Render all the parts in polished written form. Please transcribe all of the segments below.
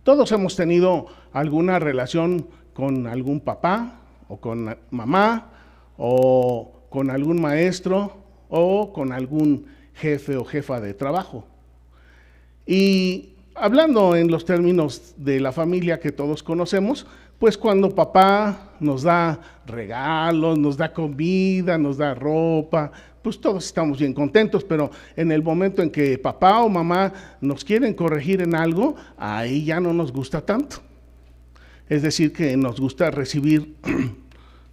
Todos hemos tenido alguna relación con algún papá o con mamá o con algún maestro o con algún jefe o jefa de trabajo. Y hablando en los términos de la familia que todos conocemos, pues cuando papá nos da regalos, nos da comida, nos da ropa, pues todos estamos bien contentos, pero en el momento en que papá o mamá nos quieren corregir en algo, ahí ya no nos gusta tanto. Es decir, que nos gusta recibir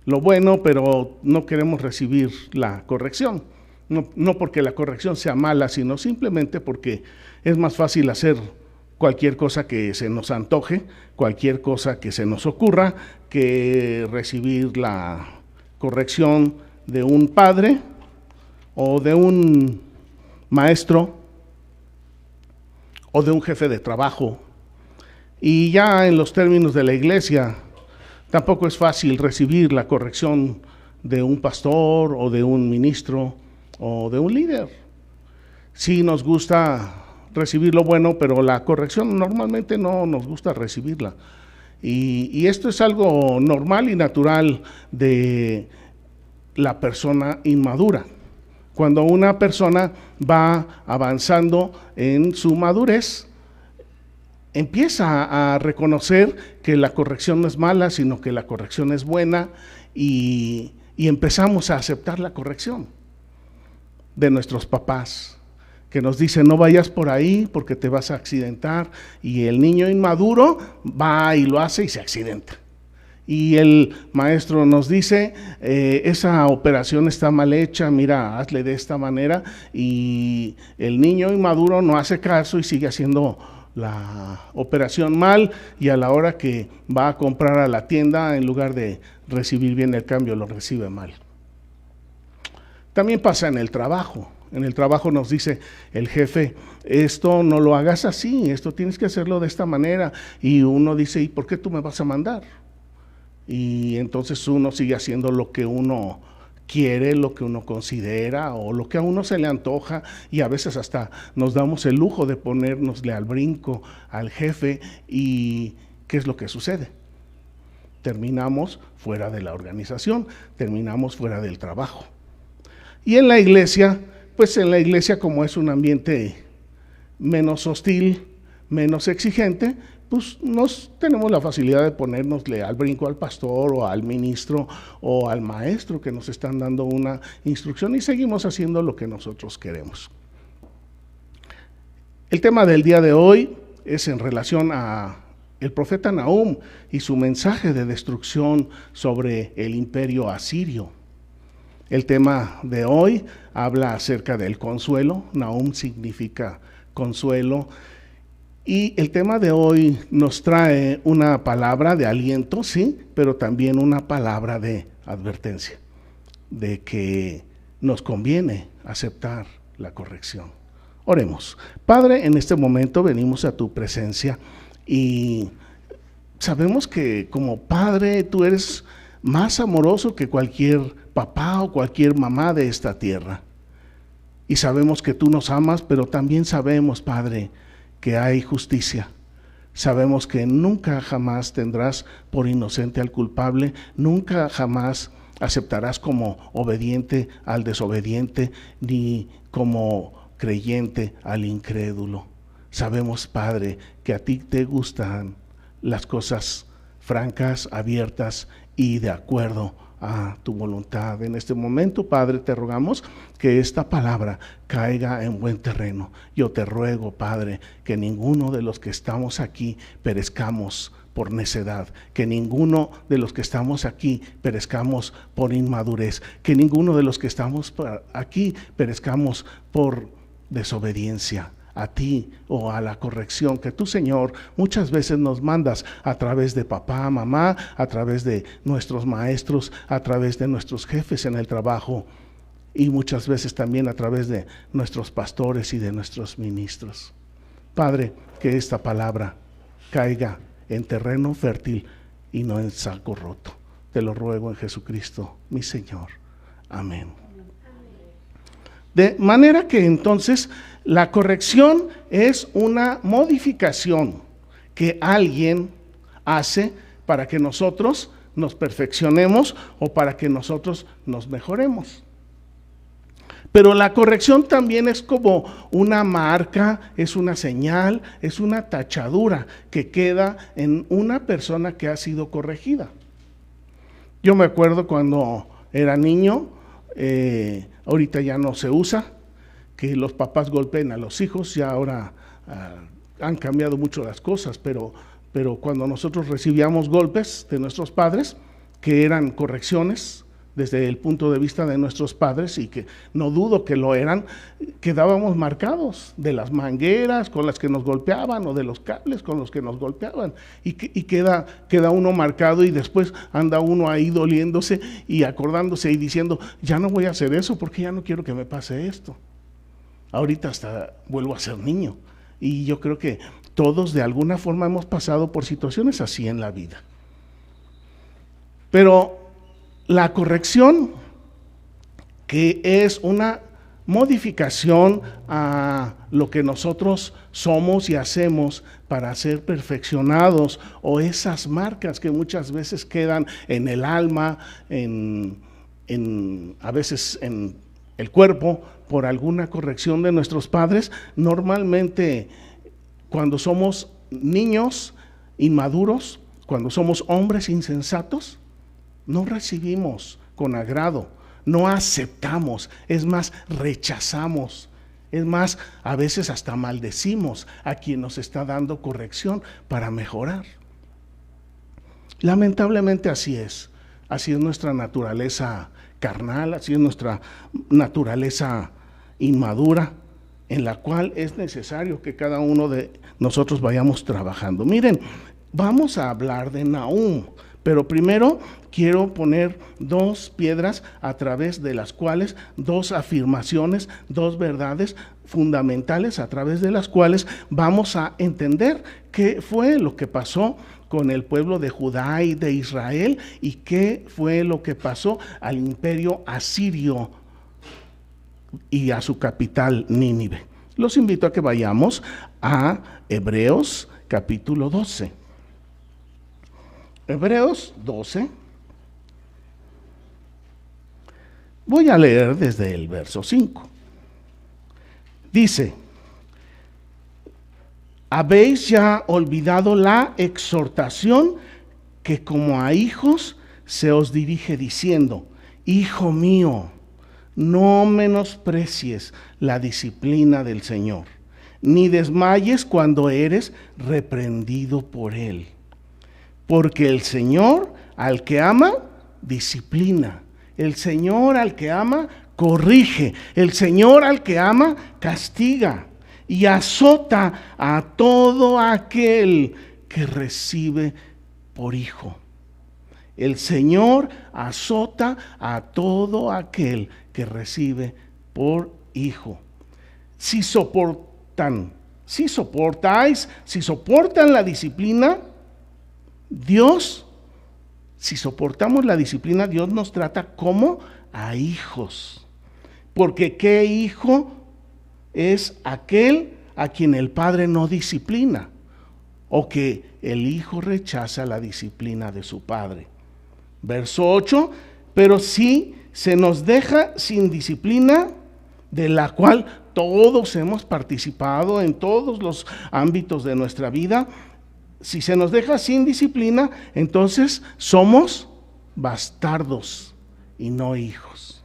lo bueno, pero no queremos recibir la corrección. No porque la corrección sea mala, sino simplemente porque es más fácil hacer cualquier cosa que se nos antoje, cualquier cosa que se nos ocurra, que recibir la corrección de un padre o de un maestro o de un jefe de trabajo. Y ya en los términos de la iglesia, tampoco es fácil recibir la corrección de un pastor o de un ministro o de un líder. Sí nos gusta recibir lo bueno, pero la corrección normalmente no nos gusta recibirla. Y esto es algo normal y natural de la persona inmadura. Cuando una persona va avanzando en su madurez, empieza a reconocer que la corrección no es mala, sino que la corrección es buena, y empezamos a aceptar la corrección de nuestros papás, que nos dicen no vayas por ahí porque te vas a accidentar, y el niño inmaduro va y lo hace y se accidenta. Y el maestro nos dice, esa operación está mal hecha, mira, hazle de esta manera, y el niño inmaduro no hace caso y sigue haciendo la operación mal, y a la hora que va a comprar a la tienda, en lugar de recibir bien el cambio, lo recibe mal. También pasa en el trabajo. En el trabajo nos dice el jefe, esto no lo hagas así, esto tienes que hacerlo de esta manera, y uno dice, ¿y por qué tú me vas a mandar? Y entonces uno sigue haciendo lo que uno quiere, lo que uno considera o lo que a uno se le antoja, y a veces hasta nos damos el lujo de ponernosle al brinco al jefe. ¿Y qué es lo que sucede? Terminamos fuera de la organización, terminamos fuera del trabajo. Y en la iglesia, pues en la iglesia, como es un ambiente menos hostil, menos exigente, pues tenemos la facilidad de ponernosle al brinco al pastor o al ministro o al maestro que nos están dando una instrucción, y seguimos haciendo lo que nosotros queremos. El tema del día de hoy es en relación a el profeta Nahum y su mensaje de destrucción sobre el imperio asirio. El tema de hoy habla acerca del consuelo. Nahum significa consuelo. Y el tema de hoy nos trae una palabra de aliento, sí, pero también una palabra de advertencia, de que nos conviene aceptar la corrección. Oremos. Padre, en este momento venimos a tu presencia y sabemos que como Padre tú eres más amoroso que cualquier papá o cualquier mamá de esta tierra. Y sabemos que tú nos amas, pero también sabemos, Padre, que hay justicia. Sabemos que nunca jamás tendrás por inocente al culpable, nunca jamás aceptarás como obediente al desobediente, ni como creyente al incrédulo. Sabemos, Padre, que a ti te gustan las cosas francas, abiertas y de acuerdo a tu voluntad. En este momento, Padre, te rogamos que esta palabra caiga en buen terreno. Yo te ruego, Padre, que ninguno de los que estamos aquí perezcamos por necedad, que ninguno de los que estamos aquí perezcamos por inmadurez, que ninguno de los que estamos aquí perezcamos por desobediencia a ti o a la corrección que tú, Señor, muchas veces nos mandas a través de papá, mamá, a través de nuestros maestros, a través de nuestros jefes en el trabajo, y muchas veces también a través de nuestros pastores y de nuestros ministros. Padre, que esta palabra caiga en terreno fértil y no en saco roto. Te lo ruego en Jesucristo, mi Señor. Amén. De manera que entonces la corrección es una modificación que alguien hace para que nosotros nos perfeccionemos o para que nosotros nos mejoremos. Pero la corrección también es como una marca, es una señal, es una tachadura que queda en una persona que ha sido corregida. Yo me acuerdo cuando era niño, ahorita ya no se usa, que los papás golpeen a los hijos, ya ahora han cambiado mucho las cosas, pero cuando nosotros recibíamos golpes de nuestros padres, que eran correcciones desde el punto de vista de nuestros padres, y que no dudo que lo eran, quedábamos marcados de las mangueras con las que nos golpeaban o de los cables con los que nos golpeaban, y queda uno marcado, y después anda uno ahí doliéndose y acordándose y diciendo, ya no voy a hacer eso porque ya no quiero que me pase esto. Ahorita hasta vuelvo a ser niño, y yo creo que todos de alguna forma hemos pasado por situaciones así en la vida. Pero la corrección, que es una modificación a lo que nosotros somos y hacemos para ser perfeccionados, o esas marcas que muchas veces quedan en el alma, a veces en el cuerpo, por alguna corrección de nuestros padres. Normalmente, cuando somos niños inmaduros, cuando somos hombres insensatos, no recibimos con agrado, no aceptamos, es más, rechazamos, es más, a veces hasta maldecimos a quien nos está dando corrección para mejorar. Lamentablemente así es nuestra naturaleza carnal, así es nuestra naturaleza inmadura, en la cual es necesario que cada uno de nosotros vayamos trabajando. Miren, vamos a hablar de Nahum, pero primero quiero poner dos piedras a través de las cuales, dos afirmaciones, dos verdades fundamentales a través de las cuales vamos a entender qué fue lo que pasó con el pueblo de Judá y de Israel, y qué fue lo que pasó al imperio asirio y a su capital Nínive. Los invito a que vayamos a Hebreos capítulo 12. Hebreos 12. Voy a leer desde el verso 5. Dice: ¿habéis ya olvidado la exhortación que como a hijos se os dirige diciendo: Hijo mío, no menosprecies la disciplina del Señor, ni desmayes cuando eres reprendido por Él? Porque el Señor al que ama, disciplina. El Señor al que ama, corrige. El Señor al que ama, castiga. Y azota a todo aquel que recibe por hijo. El Señor azota a todo aquel que recibe por hijo. Si soportan la disciplina, Dios, si soportamos la disciplina, Dios nos trata como a hijos. Porque ¿qué hijo es aquel a quien el padre no disciplina? O que el hijo rechaza la disciplina de su padre. Verso 8, pero si se nos deja sin disciplina, de la cual todos hemos participado en todos los ámbitos de nuestra vida, si se nos deja sin disciplina, entonces somos bastardos y no hijos.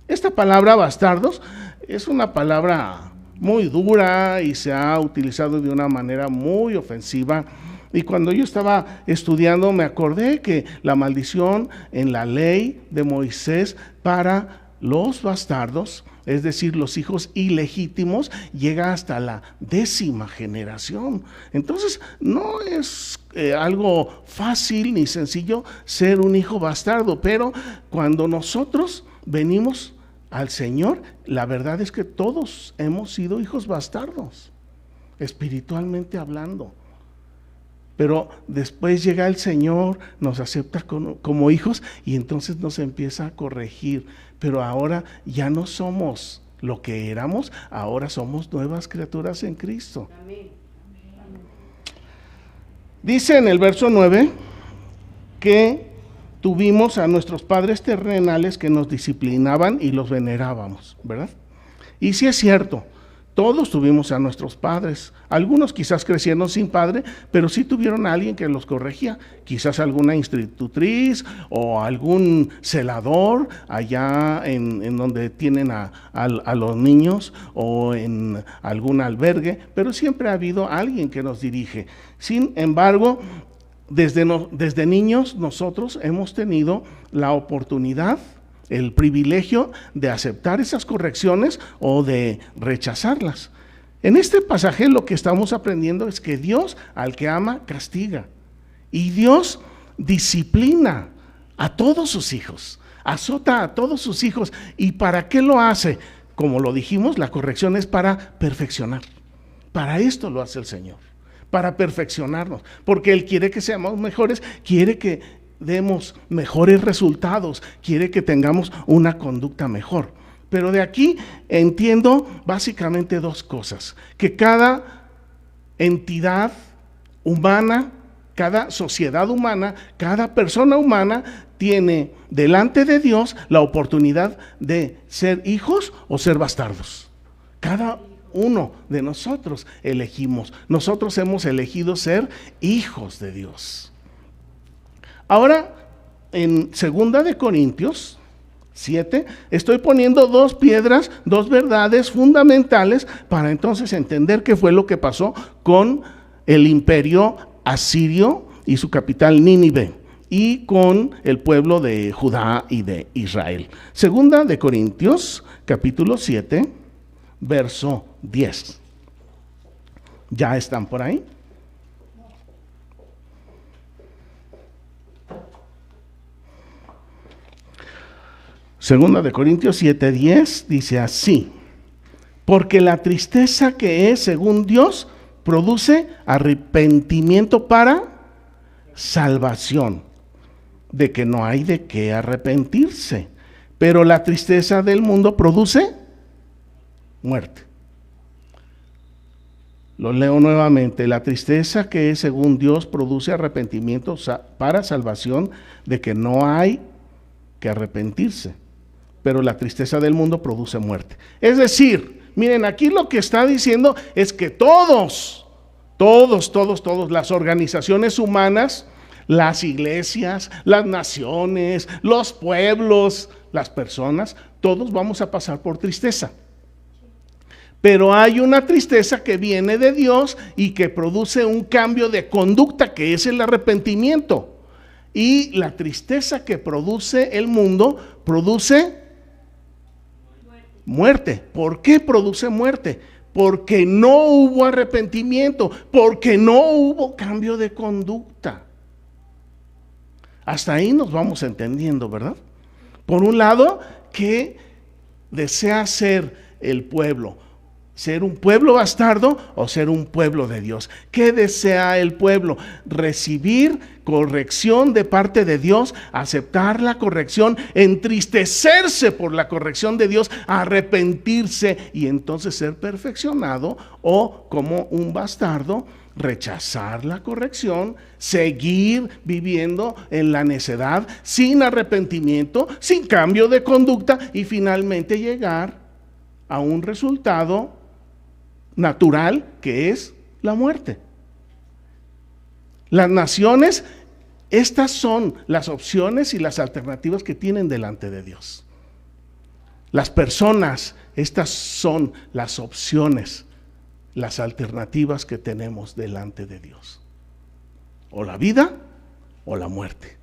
Esta palabra bastardos es una palabra muy dura y se ha utilizado de una manera muy ofensiva. Y cuando yo estaba estudiando me acordé que la maldición en la ley de Moisés para los bastardos, es decir, los hijos ilegítimos, llega hasta la 10ª generación. Entonces, no es algo fácil ni sencillo ser un hijo bastardo, pero cuando nosotros venimos al Señor, la verdad es que todos hemos sido hijos bastardos, espiritualmente hablando. Pero después llega el Señor, nos acepta como hijos y entonces nos empieza a corregir. Pero ahora ya no somos lo que éramos, ahora somos nuevas criaturas en Cristo. Amén. Dice en el verso 9 que tuvimos a nuestros padres terrenales que nos disciplinaban y los venerábamos, ¿verdad? Y sí es cierto, todos tuvimos a nuestros padres. Algunos quizás crecieron sin padre, pero sí tuvieron a alguien que los corregía. Quizás alguna institutriz o algún celador allá en donde tienen a los niños, o en algún albergue, pero siempre ha habido alguien que nos dirige. Sin embargo, desde niños nosotros hemos tenido la oportunidad, el privilegio de aceptar esas correcciones o de rechazarlas. En este pasaje lo que estamos aprendiendo es que Dios al que ama castiga, y Dios disciplina a todos sus hijos, azota a todos sus hijos. ¿Y para qué lo hace? Como lo dijimos, la corrección es para perfeccionar. Para esto lo hace el Señor, para perfeccionarnos, porque Él quiere que seamos mejores, quiere que demos mejores resultados, quiere que tengamos una conducta mejor. Pero de aquí entiendo básicamente dos cosas: que cada entidad humana, cada sociedad humana, cada persona humana tiene delante de Dios la oportunidad de ser hijos o ser bastardos. Cada uno de nosotros elegimos. Nosotros hemos elegido ser hijos de Dios. Ahora, en 2 de Corintios 7, estoy poniendo dos piedras, dos verdades fundamentales para entonces entender qué fue lo que pasó con el imperio asirio y su capital Nínive, y con el pueblo de Judá y de Israel. 2 de Corintios, capítulo 7, verso 10. ¿Ya están por ahí? Segunda de Corintios 7:10 dice así: porque la tristeza que es según Dios produce arrepentimiento para salvación, de que no hay de qué arrepentirse, pero la tristeza del mundo produce muerte. Lo leo nuevamente: la tristeza que es según Dios produce arrepentimiento para salvación, de que no hay que arrepentirse, pero la tristeza del mundo produce muerte. Es decir, miren, aquí lo que está diciendo es que todas las organizaciones humanas, las iglesias, las naciones, los pueblos, las personas, todos vamos a pasar por tristeza. Pero hay una tristeza que viene de Dios y que produce un cambio de conducta, que es el arrepentimiento. Y la tristeza que produce el mundo produce muerte. ¿Por qué produce muerte? Porque no hubo arrepentimiento, porque no hubo cambio de conducta. Hasta ahí nos vamos entendiendo, ¿verdad? Por un lado, ¿qué desea ser el pueblo? ¿Ser un pueblo bastardo o ser un pueblo de Dios? ¿Qué desea el pueblo? Recibir corrección de parte de Dios, aceptar la corrección, entristecerse por la corrección de Dios, arrepentirse y entonces ser perfeccionado, o como un bastardo, rechazar la corrección, seguir viviendo en la necedad, sin arrepentimiento, sin cambio de conducta, y finalmente llegar a un resultado natural, que es la muerte. Las naciones, estas son las opciones y las alternativas que tienen delante de Dios. Las personas, estas son las opciones, las alternativas que tenemos delante de Dios: o la vida o la muerte,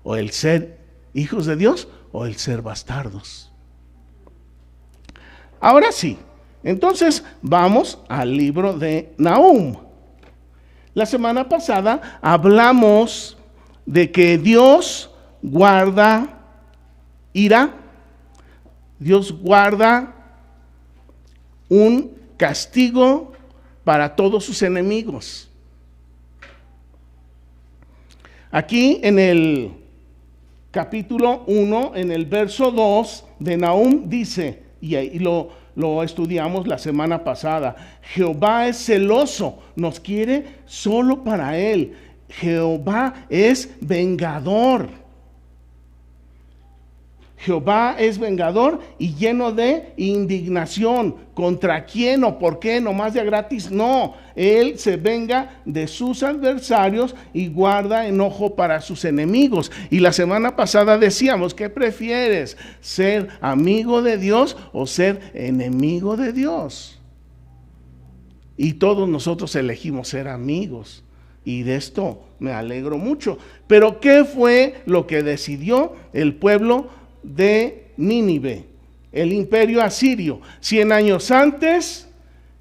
o el ser hijos de Dios o el ser bastardos. Ahora sí, entonces vamos al libro de Nahum. La semana pasada hablamos de que Dios guarda ira, Dios guarda un castigo para todos sus enemigos. Aquí en el capítulo 1, en el verso 2 de Nahum dice, y lo estudiamos la semana pasada: Jehová es celoso, nos quiere solo para Él. Jehová es vengador. Jehová es vengador y lleno de indignación. ¿Contra quién o por qué? ¿Nomás de gratis? No. Él se venga de sus adversarios y guarda enojo para sus enemigos. Y la semana pasada decíamos, ¿qué prefieres? ¿Ser amigo de Dios o ser enemigo de Dios? Y todos nosotros elegimos ser amigos. Y de esto me alegro mucho. Pero ¿qué fue lo que decidió el pueblo de Nínive, el imperio asirio? 100 años antes,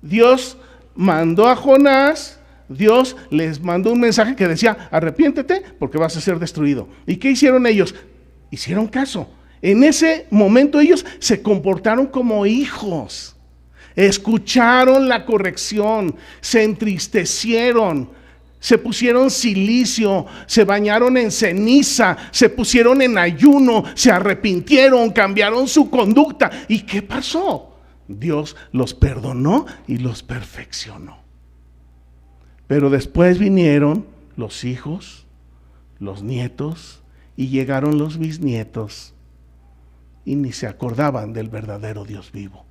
Dios mandó a Jonás, Dios les mandó un mensaje que decía, arrepiéntete porque vas a ser destruido. ¿Y qué hicieron ellos? Hicieron caso. En ese momento ellos se comportaron como hijos, escucharon la corrección, se entristecieron, se pusieron cilicio, se bañaron en ceniza, se pusieron en ayuno, se arrepintieron, cambiaron su conducta. ¿Y qué pasó? Dios los perdonó y los perfeccionó. Pero después vinieron los hijos, los nietos, y llegaron los bisnietos, y ni se acordaban del verdadero Dios vivo.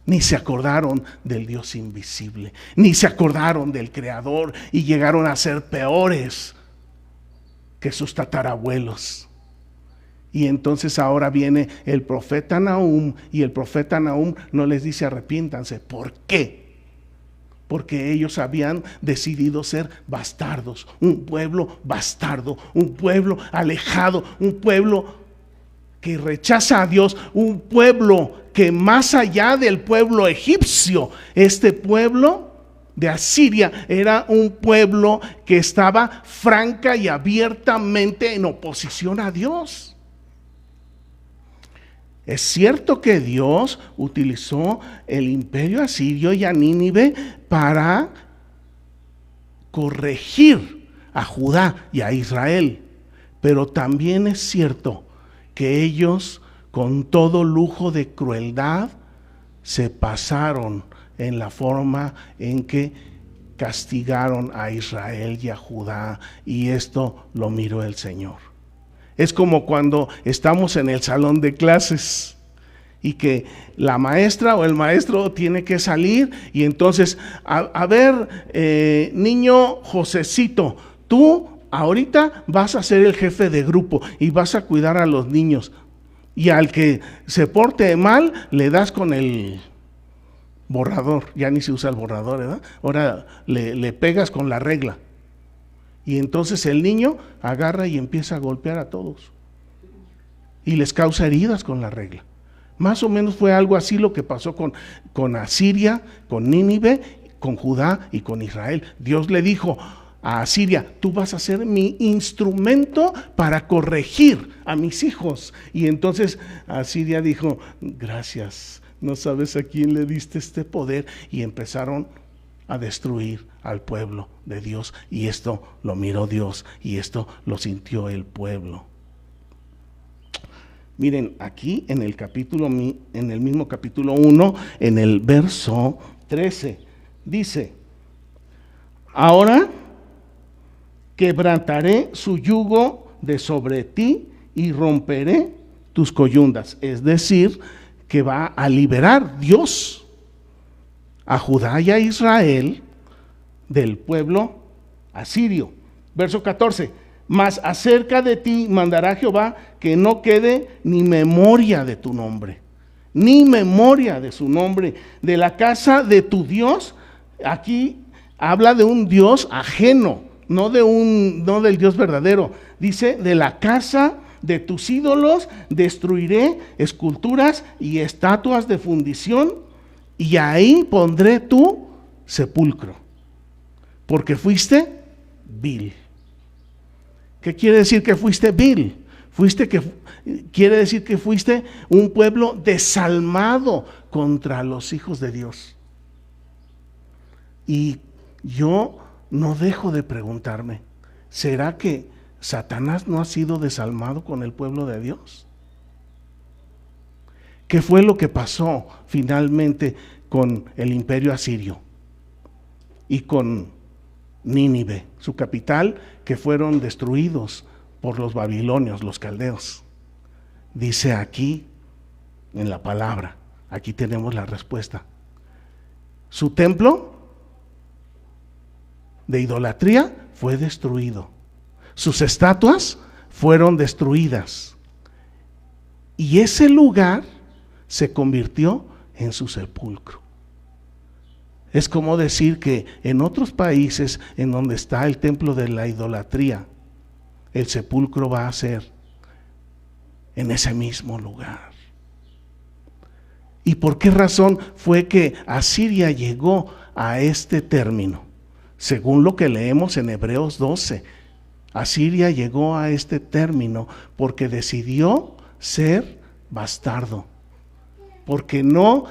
Ni se acordaron del Dios invisible, ni se acordaron del Creador, y llegaron a ser peores que sus tatarabuelos. Y entonces ahora viene el profeta Nahum, y el profeta Nahum no les dice arrepiéntanse. ¿Por qué? Porque ellos habían decidido ser bastardos, un pueblo bastardo, un pueblo alejado, un pueblo que rechaza a Dios, un pueblo que más allá del pueblo egipcio, este pueblo de Asiria era un pueblo que estaba franca y abiertamente en oposición a Dios. Es cierto que Dios utilizó el imperio asirio y a Nínive para corregir a Judá y a Israel, pero también es cierto que ellos, con todo lujo de crueldad, se pasaron en la forma en que castigaron a Israel y a Judá, y esto lo miró el Señor. Es como cuando estamos en el salón de clases y que la maestra o el maestro tiene que salir, y entonces, a ver, niño Josecito, tú ahorita vas a ser el jefe de grupo y vas a cuidar a los niños, y al que se porte mal le das con el borrador. Ya ni se usa el borrador, ¿verdad? Ahora le pegas con la regla, y entonces el niño agarra y empieza a golpear a todos y les causa heridas con la regla. Más o menos fue algo así lo que pasó con Asiria, con Nínive, con Judá y con Israel. Dios le dijo a Asiria, tú vas a ser mi instrumento para corregir a mis hijos. Y entonces Asiria dijo, gracias, no sabes a quién le diste este poder. Y empezaron a destruir al pueblo de Dios. Y esto lo miró Dios, y esto lo sintió el pueblo. Miren, aquí en el mismo capítulo 1, en el verso 13, dice, ahora quebrantaré su yugo de sobre ti y romperé tus coyundas. Es decir, que va a liberar Dios a Judá y a Israel del pueblo asirio. Verso 14, mas acerca de ti mandará Jehová que no quede ni memoria de tu nombre, ni memoria de su nombre, de la casa de tu Dios. Aquí habla de un Dios ajeno, no del Dios verdadero. Dice, de la casa de tus ídolos destruiré esculturas y estatuas de fundición, y ahí pondré tu sepulcro, porque fuiste vil. ¿Qué quiere decir que fuiste vil? Quiere decir que fuiste un pueblo desalmado contra los hijos de Dios. Y yo no dejo de preguntarme, ¿será que Satanás no ha sido desalmado con el pueblo de Dios? ¿Qué fue lo que pasó finalmente con el imperio asirio y con Nínive, su capital, que fueron destruidos por los babilonios, los caldeos. Dice aquí en la palabra, aquí tenemos la respuesta. Su templo de idolatría fue destruido. Sus estatuas fueron destruidas. Y ese lugar se convirtió en su sepulcro. Es como decir que en otros países en donde está el templo de la idolatría, el sepulcro va a ser en ese mismo lugar. ¿Y por qué razón fue que Asiria llegó a este término? Según lo que leemos en Hebreos 12, Asiria llegó a este término porque decidió ser bastardo, porque no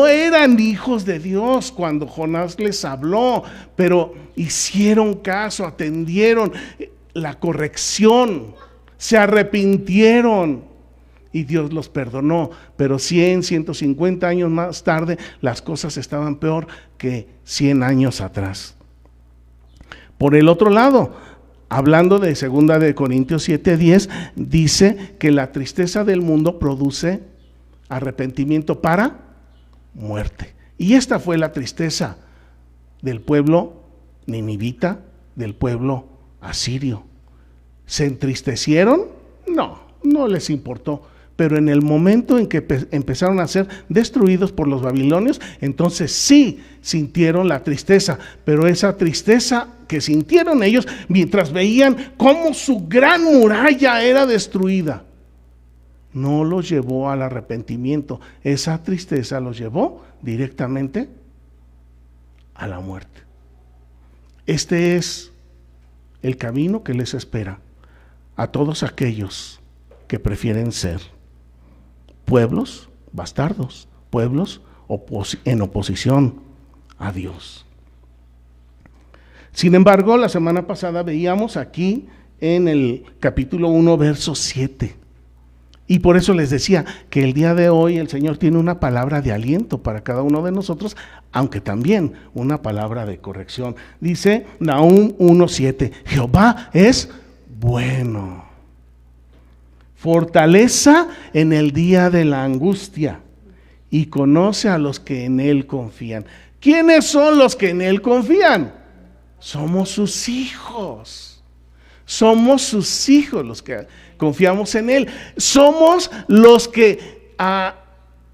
eran hijos de Dios cuando Jonás les habló, pero hicieron caso, atendieron la corrección, se arrepintieron y Dios los perdonó. Pero 150 años más tarde las cosas estaban peor que 100 años atrás. Por el otro lado, hablando de 2 de Corintios 7:10, dice que la tristeza del mundo produce arrepentimiento para muerte. Y esta fue la tristeza del pueblo ninivita, del pueblo asirio. ¿Se entristecieron? No les importó. Pero en el momento en que empezaron a ser destruidos por los babilonios, entonces sí sintieron la tristeza. Pero esa tristeza que sintieron ellos mientras veían cómo su gran muralla era destruida, no los llevó al arrepentimiento. Esa tristeza los llevó directamente a la muerte. Este es el camino que les espera a todos aquellos que prefieren ser pueblos bastardos, pueblos en oposición a Dios. Sin embargo, la semana pasada veíamos aquí en el capítulo 1, verso 7. Y por eso les decía que el día de hoy el Señor tiene una palabra de aliento para cada uno de nosotros, aunque también una palabra de corrección. Dice Nahum 1:7, Jehová es bueno, fortaleza en el día de la angustia, y conoce a los que en Él confían. ¿Quiénes son los que en Él confían? Somos sus hijos. Somos sus hijos los que confiamos en Él. Somos los que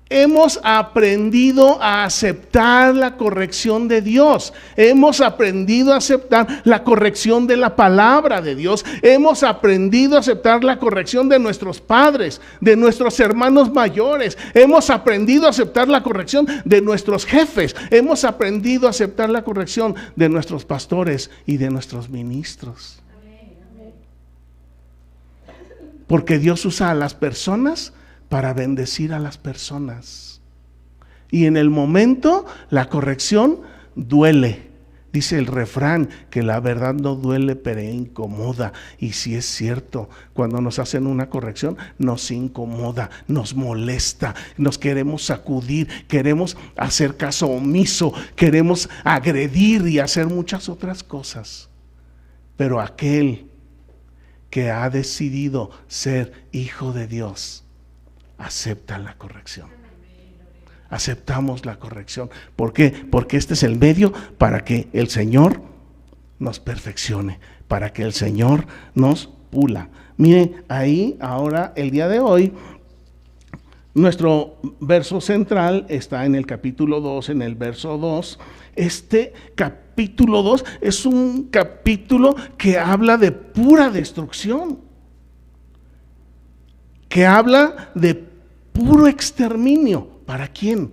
hemos aprendido a aceptar la corrección de Dios. Hemos aprendido a aceptar la corrección de la palabra de Dios. Hemos aprendido a aceptar la corrección de nuestros padres, de nuestros hermanos mayores. Hemos aprendido a aceptar la corrección de nuestros jefes. Hemos aprendido a aceptar la corrección de nuestros pastores y de nuestros ministros. Porque Dios usa a las personas para bendecir a las personas. Y en el momento la corrección duele. Dice el refrán que la verdad no duele pero incomoda. Y si es cierto, cuando nos hacen una corrección nos incomoda, nos molesta, nos queremos sacudir, queremos hacer caso omiso, queremos agredir y hacer muchas otras cosas. Pero aquel que ha decidido ser hijo de Dios acepta la corrección. Aceptamos la corrección. ¿Por qué? Porque este es el medio para que el Señor nos perfeccione, para que el Señor nos pula. Mire, ahí ahora el día de hoy nuestro verso central está en el capítulo 2, en el verso 2. Este capítulo 2 es un capítulo que habla de pura destrucción, que habla de puro exterminio. ¿Para quién?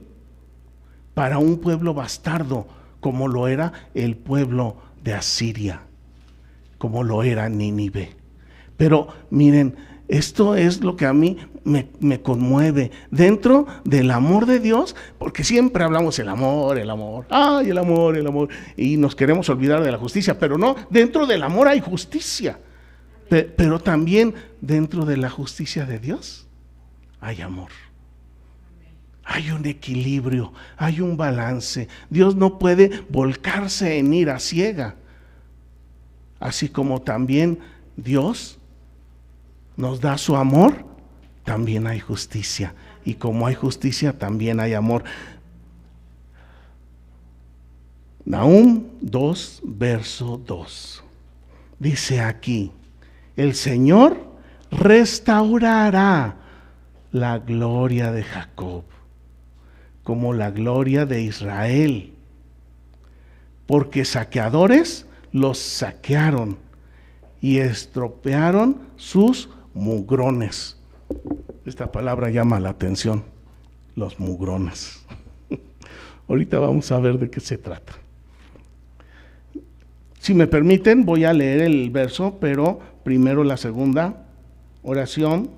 Para un pueblo bastardo, como lo era el pueblo de Asiria, como lo era Nínive. Pero miren, esto es lo que a mí me conmueve dentro del amor de Dios, porque siempre hablamos el amor, ay, el amor, y nos queremos olvidar de la justicia, pero no, dentro del amor hay justicia, pero también dentro de la justicia de Dios hay amor. Hay un equilibrio, hay un balance. Dios no puede volcarse en ira ciega. Así como también Dios nos da su amor, también hay justicia. Y como hay justicia, también hay amor. Nahum 2, verso 2. Dice aquí: el Señor restaurará la gloria de Jacob, como la gloria de Israel, porque saqueadores los saquearon y estropearon sus mugrones. Esta palabra llama la atención, los mugrones. Ahorita vamos a ver de qué se trata. Si me permiten, voy a leer el verso, pero primero la segunda oración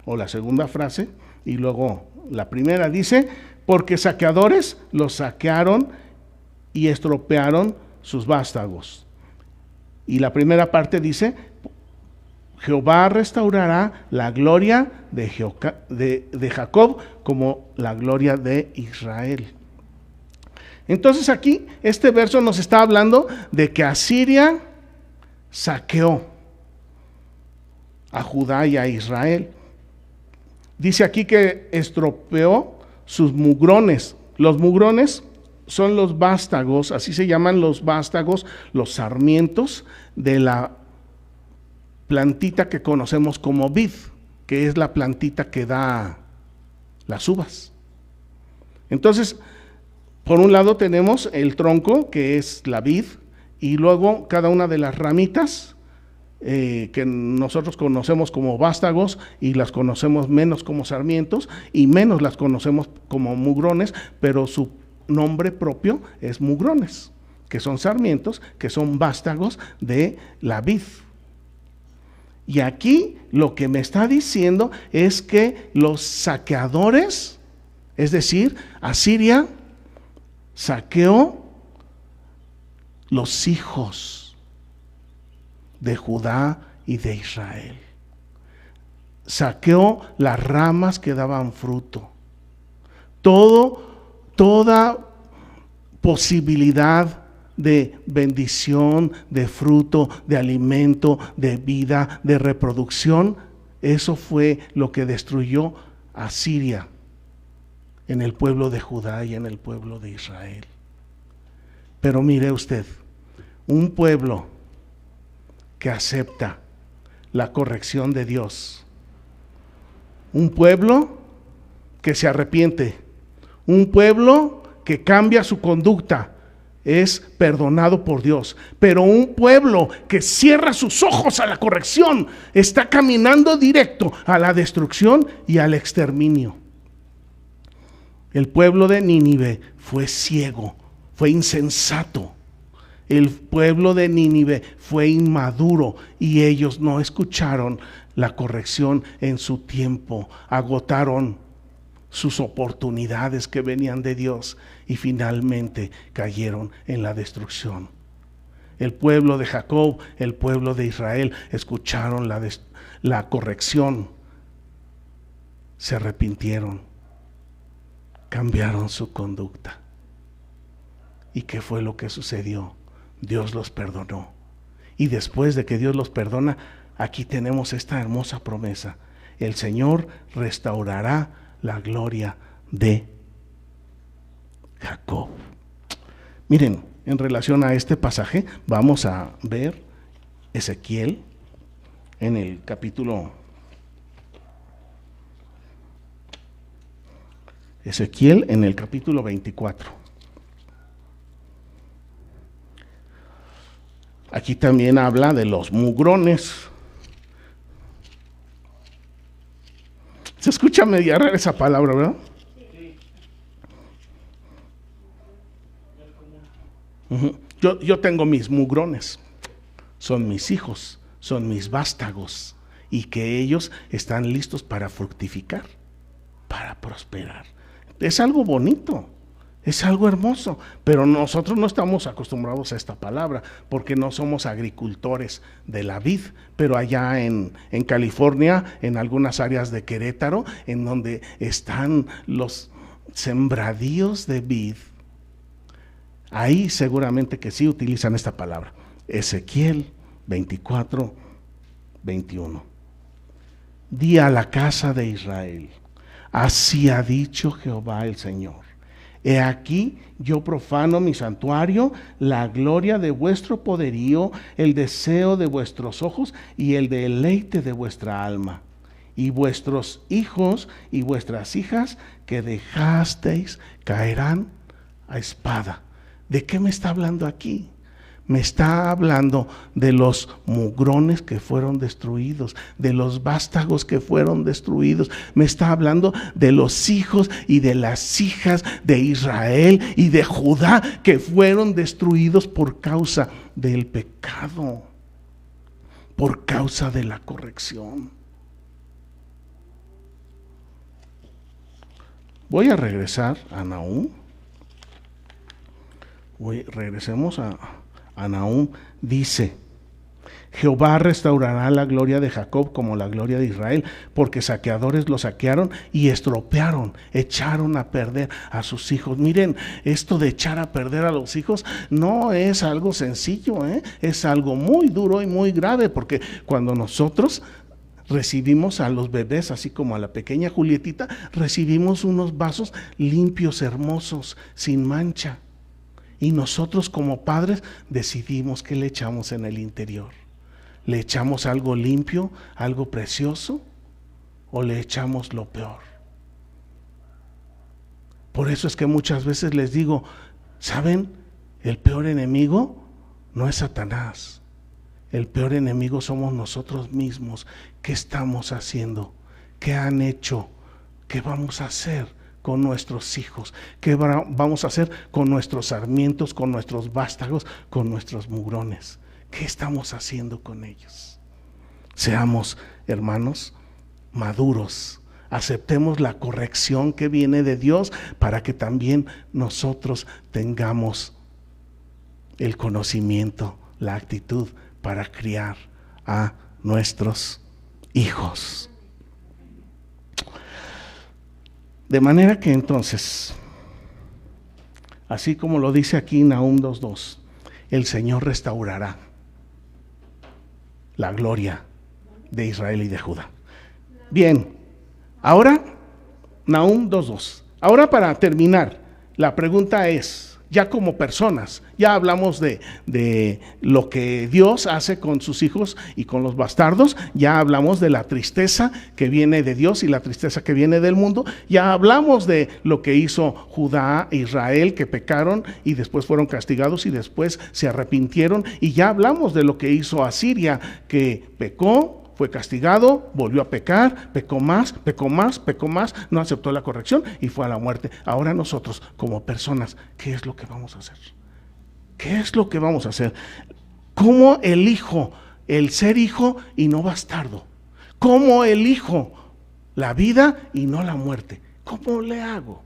o la segunda frase, y luego la primera dice: porque saqueadores los saquearon y estropearon sus vástagos. Y la primera parte dice: Jehová restaurará la gloria de Jacob como la gloria de Israel. Entonces aquí este verso nos está hablando de que Asiria saqueó a Judá y a Israel. Dice aquí que estropeó sus mugrones. Los mugrones son los vástagos, así se llaman los vástagos, los sarmientos de la plantita que conocemos como vid, que es la plantita que da las uvas. Entonces, por un lado tenemos el tronco, que es la vid, y luego cada una de las ramitas que nosotros conocemos como vástagos, y las conocemos menos como sarmientos, y menos las conocemos como mugrones, pero su nombre propio es mugrones, que son sarmientos, que son vástagos de la vid. Y aquí lo que me está diciendo es que los saqueadores, es decir, Asiria, saqueó los hijos de Judá y de Israel. Saqueó las ramas que daban fruto. Toda posibilidad de bendición, de fruto, de alimento, de vida, de reproducción, eso fue lo que destruyó a Asiria en el pueblo de Judá y en el pueblo de Israel. Pero mire usted, un pueblo que acepta la corrección de Dios, un pueblo que se arrepiente, un pueblo que cambia su conducta, es perdonado por Dios. Pero un pueblo que cierra sus ojos a la corrección está caminando directo a la destrucción y al exterminio. El pueblo de Nínive fue ciego, fue insensato. El pueblo de Nínive fue inmaduro y ellos no escucharon la corrección en su tiempo. Agotaron sus oportunidades que venían de Dios y finalmente cayeron en la destrucción. El pueblo de Jacob, el pueblo de Israel escucharon la corrección, se arrepintieron, cambiaron su conducta. ¿Y qué fue lo que sucedió? Dios los perdonó. Y después de que Dios los perdona, aquí tenemos esta hermosa promesa: el Señor restaurará la gloria de Jacob. Miren, en relación a este pasaje, vamos a ver Ezequiel en el capítulo 24. Aquí también habla de los mugrones. Se escucha media rara esa palabra, ¿verdad? Yo tengo mis mugrones, son mis hijos, son mis vástagos, y que ellos están listos para fructificar, para prosperar. Es algo bonito, es algo hermoso, pero nosotros no estamos acostumbrados a esta palabra porque no somos agricultores de la vid. Pero allá en California, en algunas áreas de Querétaro, en donde están los sembradíos de vid. Ahí seguramente que sí utilizan esta palabra. Ezequiel 24, 21. Di a la casa de Israel: así ha dicho Jehová el Señor. He aquí, yo profano mi santuario, la gloria de vuestro poderío, el deseo de vuestros ojos y el deleite de vuestra alma. Y vuestros hijos y vuestras hijas que dejasteis caerán a espada. ¿De qué me está hablando aquí? Me está hablando de los mugrones que fueron destruidos, de los vástagos que fueron destruidos. Me está hablando de los hijos y de las hijas de Israel y de Judá que fueron destruidos por causa del pecado, por causa de la corrección. Voy a regresar a Nahum. Regresemos a Nahum. Dice: Jehová restaurará la gloria de Jacob como la gloria de Israel, porque saqueadores lo saquearon y estropearon, echaron a perder a sus hijos. Miren, esto de echar a perder a los hijos no es algo sencillo, es algo muy duro y muy grave, porque cuando nosotros recibimos a los bebés, así como a la pequeña Julietita, recibimos unos vasos limpios, hermosos, sin mancha. Y nosotros como padres decidimos qué le echamos en el interior. ¿Le echamos algo limpio, algo precioso, o le echamos lo peor? Por eso es que muchas veces les digo, ¿saben? El peor enemigo no es Satanás. El peor enemigo somos nosotros mismos. ¿Qué estamos haciendo? ¿Qué han hecho? ¿Qué vamos a hacer con nuestros hijos? ¿Qué vamos a hacer con nuestros sarmientos, con nuestros vástagos, con nuestros mugrones? ¿Qué estamos haciendo con ellos? Seamos, hermanos, maduros. Aceptemos la corrección que viene de Dios para que también nosotros tengamos el conocimiento, la actitud para criar a nuestros hijos. De manera que entonces, así como lo dice aquí Nahum 2:2, el Señor restaurará la gloria de Israel y de Judá. Bien, ahora Nahum 2:2. Ahora, para terminar, la pregunta es, ya como personas, ya hablamos de lo que Dios hace con sus hijos y con los bastardos, ya hablamos de la tristeza que viene de Dios y la tristeza que viene del mundo, ya hablamos de lo que hizo Judá e Israel, que pecaron y después fueron castigados y después se arrepintieron, y ya hablamos de lo que hizo Asiria, que pecó, fue castigado, volvió a pecar, pecó más, no aceptó la corrección y fue a la muerte. Ahora nosotros, como personas, ¿qué es lo que vamos a hacer? ¿Qué es lo que vamos a hacer? ¿Cómo elijo el ser hijo y no bastardo? ¿Cómo elijo la vida y no la muerte? ¿Cómo le hago?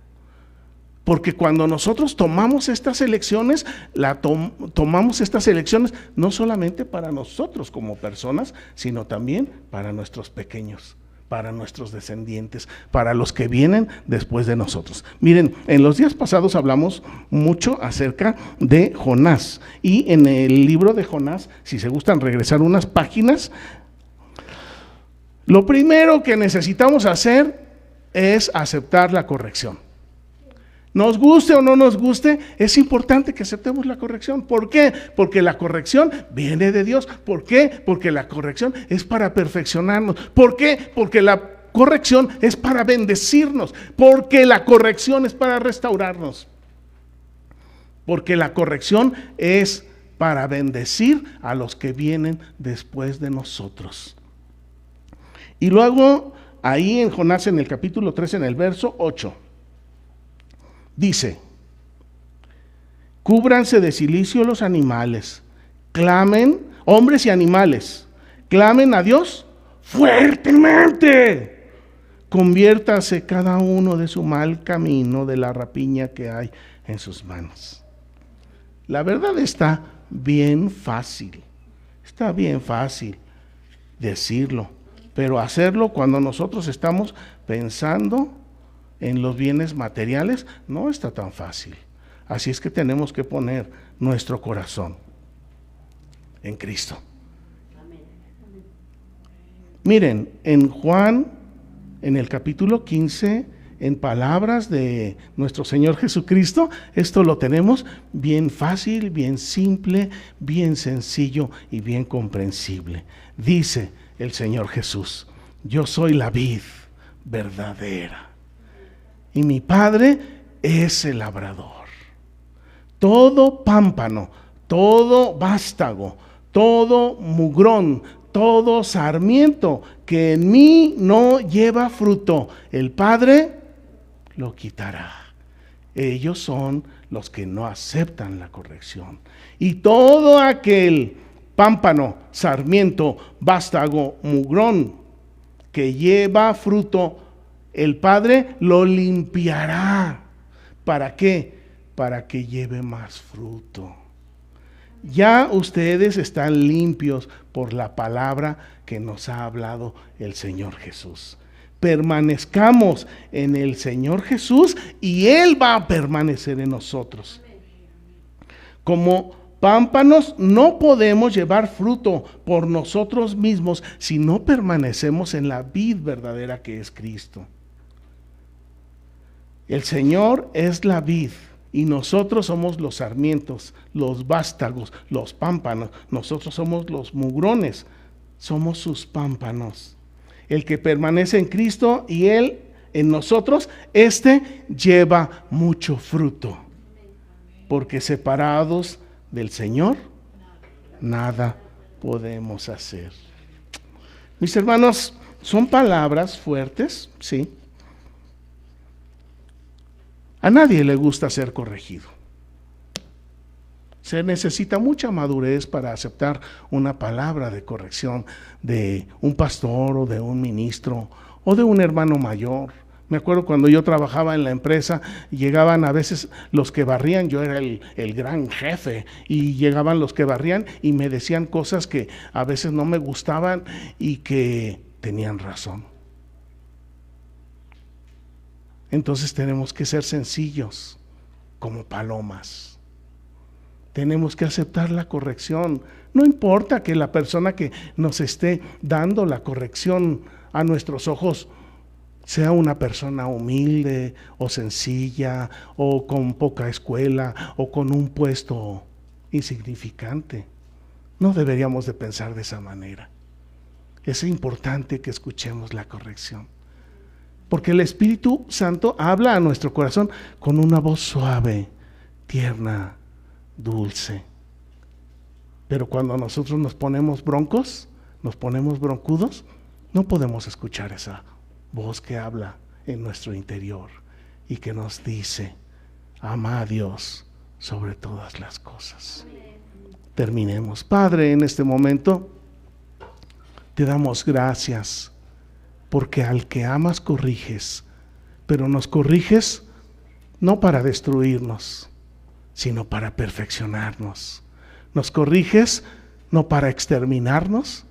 Porque cuando nosotros tomamos estas elecciones, tomamos estas elecciones no solamente para nosotros como personas, sino también para nuestros pequeños, para nuestros descendientes, para los que vienen después de nosotros. Miren, en los días pasados hablamos mucho acerca de Jonás, y en el libro de Jonás, si se gustan regresar unas páginas, lo primero que necesitamos hacer es aceptar la corrección. Nos guste o no nos guste, es importante que aceptemos la corrección. ¿Por qué? Porque la corrección viene de Dios. ¿Por qué? Porque la corrección es para perfeccionarnos. ¿Por qué? Porque la corrección es para bendecirnos. Porque la corrección es para restaurarnos. Porque la corrección es para bendecir a los que vienen después de nosotros. Y luego, ahí en Jonás, en el capítulo 3, en el verso 8, dice: cúbranse de cilicio los animales, clamen, hombres y animales, clamen a Dios fuertemente, conviértase cada uno de su mal camino, de la rapiña que hay en sus manos. La verdad está bien fácil decirlo, pero hacerlo cuando nosotros estamos pensando en los bienes materiales, no está tan fácil. Así es que tenemos que poner nuestro corazón en Cristo. Miren, en Juan, en el capítulo 15, en palabras de nuestro Señor Jesucristo, esto lo tenemos bien fácil, bien simple, bien sencillo y bien comprensible. Dice el Señor Jesús: yo soy la vid verdadera y mi Padre es el labrador. Todo pámpano, todo vástago, todo mugrón, todo sarmiento que en mí no lleva fruto, el Padre lo quitará. Ellos son los que no aceptan la corrección. Y todo aquel pámpano, sarmiento, vástago, mugrón que lleva fruto, el Padre lo limpiará. ¿Para qué? Para que lleve más fruto. Ya ustedes están limpios por la palabra que nos ha hablado el Señor Jesús. Permanezcamos en el Señor Jesús y Él va a permanecer en nosotros. Como pámpanos no podemos llevar fruto por nosotros mismos si no permanecemos en la vid verdadera que es Cristo. El Señor es la vid y nosotros somos los sarmientos, los vástagos, los pámpanos. Nosotros somos los mugrones, somos sus pámpanos. El que permanece en Cristo y Él en nosotros, este lleva mucho fruto. Porque separados del Señor, nada podemos hacer. Mis hermanos, son palabras fuertes, sí. A nadie le gusta ser corregido. Se necesita mucha madurez para aceptar una palabra de corrección de un pastor o de un ministro o de un hermano mayor. Me acuerdo cuando yo trabajaba en la empresa, llegaban a veces los que barrían, yo era el gran jefe, y llegaban los que barrían y me decían cosas que a veces no me gustaban y que tenían razón. Entonces tenemos que ser sencillos, como palomas. Tenemos que aceptar la corrección. No importa que la persona que nos esté dando la corrección a nuestros ojos sea una persona humilde o sencilla o con poca escuela o con un puesto insignificante. No deberíamos de pensar de esa manera. Es importante que escuchemos la corrección. Porque el Espíritu Santo habla a nuestro corazón con una voz suave, tierna, dulce. Pero cuando nosotros nos ponemos broncos, nos ponemos broncudos, no podemos escuchar esa voz que habla en nuestro interior y que nos dice: ama a Dios sobre todas las cosas. Terminemos. Padre, en este momento te damos gracias porque al que amas corriges, pero nos corriges no para destruirnos, sino para perfeccionarnos. Nos corriges no para exterminarnos,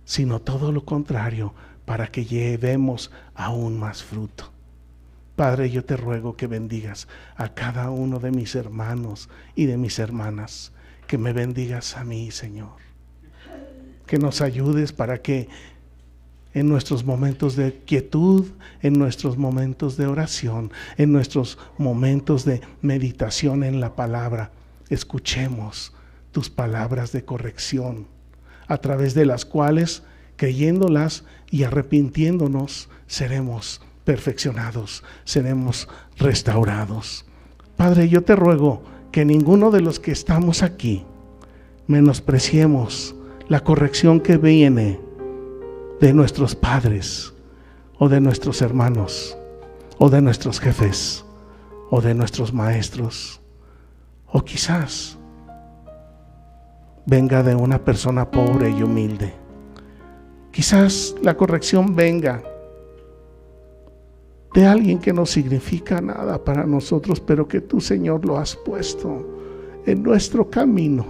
sino todo lo contrario, para que llevemos aún más fruto. Padre, yo te ruego que bendigas a cada uno de mis hermanos y de mis hermanas, que me bendigas a mí, Señor, que nos ayudes para que en nuestros momentos de quietud, en nuestros momentos de oración, en nuestros momentos de meditación en la palabra, escuchemos tus palabras de corrección, a través de las cuales, creyéndolas y arrepintiéndonos, seremos perfeccionados, seremos restaurados. Padre, yo te ruego que ninguno de los que estamos aquí menospreciemos la corrección que viene de nuestros padres o de nuestros hermanos o de nuestros jefes o de nuestros maestros, o quizás venga de una persona pobre y humilde. Quizás la corrección venga de alguien que no significa nada para nosotros, pero que tú, Señor, lo has puesto en nuestro camino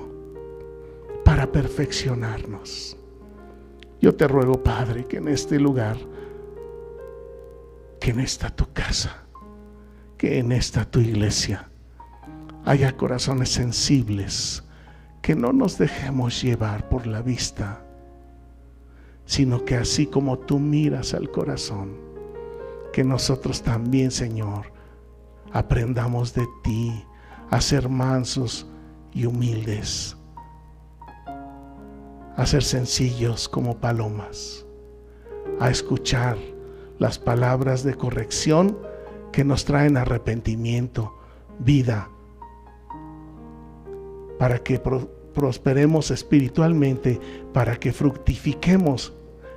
para perfeccionarnos. Yo te ruego, Padre, que en este lugar, que en esta tu casa, que en esta tu iglesia haya corazones sensibles, que no nos dejemos llevar por la vista, sino que así como tú miras al corazón, que nosotros también, Señor, aprendamos de ti a ser mansos y humildes, a ser sencillos como palomas, a escuchar las palabras de corrección que nos traen arrepentimiento, vida, para que prosperemos espiritualmente, para que fructifiquemos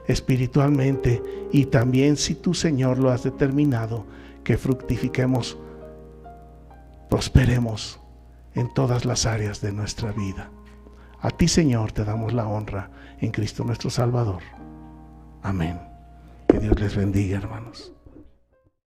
espiritualmente, y también, si tú, Señor, lo has determinado, que fructifiquemos, prosperemos en todas las áreas de nuestra vida. A ti, Señor, te damos la honra en Cristo nuestro Salvador. Amén. Que Dios les bendiga, hermanos.